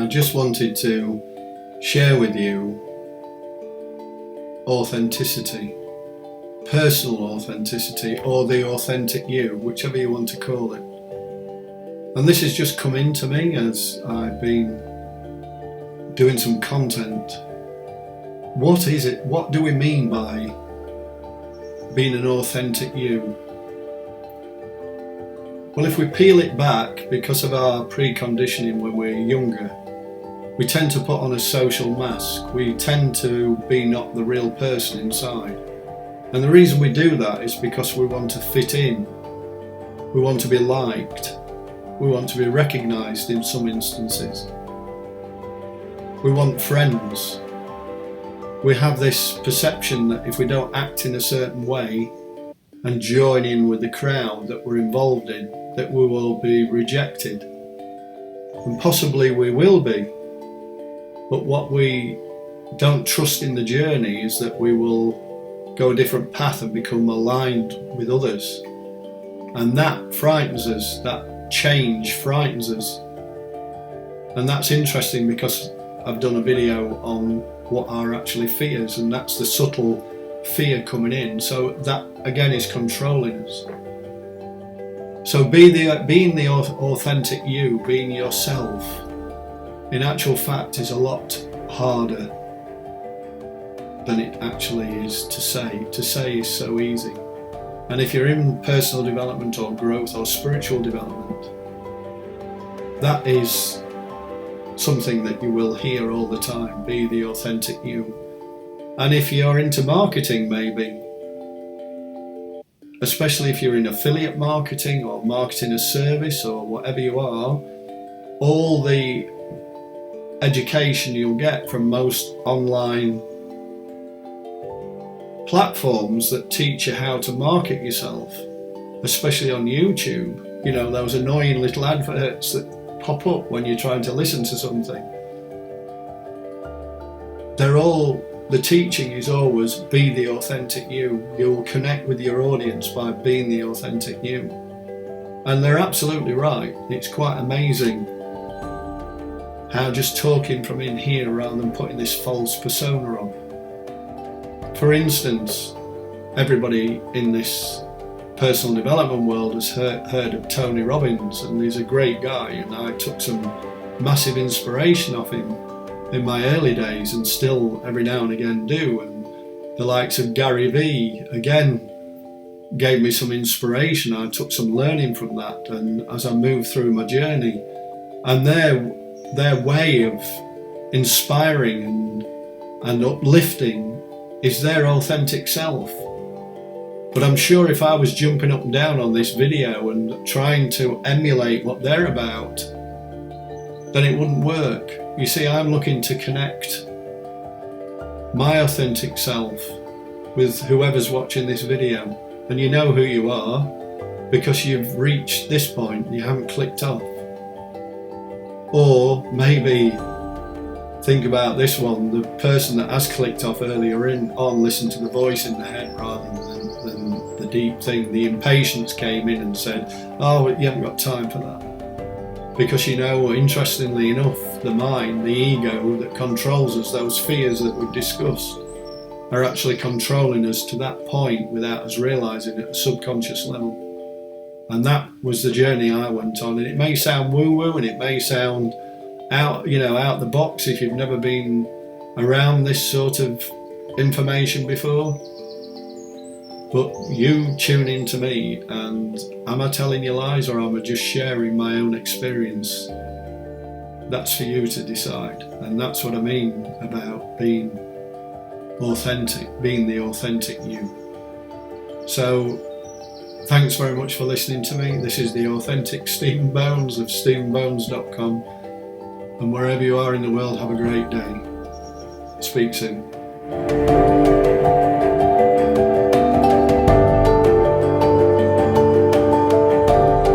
I just wanted to share with you authenticity, personal authenticity, or the authentic you, whichever you want to call it. And this has just come into me as I've been doing some content. What is it? What do we mean by being an authentic you? Well, if we peel it back, because of our preconditioning when we're younger, we tend to put on a social mask. We tend to be not the real person inside. And the reason we do that is because we want to fit in. We want to be liked. We want to be recognised in some instances. We want friends. We have this perception that if we don't act in a certain way and join in with the crowd that we're involved in, that we will be rejected. And possibly we will be. But what we don't trust in the journey is that we will go a different path and become aligned with others. And that frightens us, that change frightens us. And that's interesting because I've done a video on what are actually fears, and that's the subtle fear coming in. So that again is controlling us. So being the authentic you, being yourself, in actual fact is a lot harder than it actually is to say. To say is so easy. And if you're in personal development or growth or spiritual development, that is something that you will hear all the time, be the authentic you. And if you're into marketing maybe, especially if you're in affiliate marketing or marketing a service or whatever you are, all the education you'll get from most online platforms that teach you how to market yourself, especially on YouTube, you know, those annoying little adverts that pop up when you're trying to listen to something. The teaching is always be the authentic you. You'll connect with your audience by being the authentic you. And they're absolutely right. It's quite amazing how just talking from in here rather than putting this false persona on. For instance, everybody in this personal development world has heard of Tony Robbins, and he's a great guy, and I took some massive inspiration off him in my early days and still every now and again do. And the likes of Gary Vee again gave me some inspiration. I took some learning from that, and as I moved through my journey, and their way of inspiring and uplifting is their authentic self. But I'm sure if I was jumping up and down on this video and trying to emulate what they're about, then it wouldn't work. You see, I'm looking to connect my authentic self with whoever's watching this video. And you know who you are because you've reached this point, you haven't clicked off. Or maybe think about this one, the person that has clicked off earlier on listened to the voice in the head rather than the deep thing. The impatience came in and said, oh, you haven't got time for that. Because, you know, interestingly enough, the mind, the ego that controls us, those fears that we've discussed, are actually controlling us to that point without us realising at a subconscious level. And that was the journey I went on. And it may sound woo-woo and it may sound out the box if you've never been around this sort of information before. But you tune in to me, and am I telling you lies or am I just sharing my own experience? That's for you to decide. And that's what I mean about being authentic, being the authentic you. So thanks very much for listening to me. This is the authentic Stephen Bones of StephenBones.com. And wherever you are in the world, have a great day. Speak soon.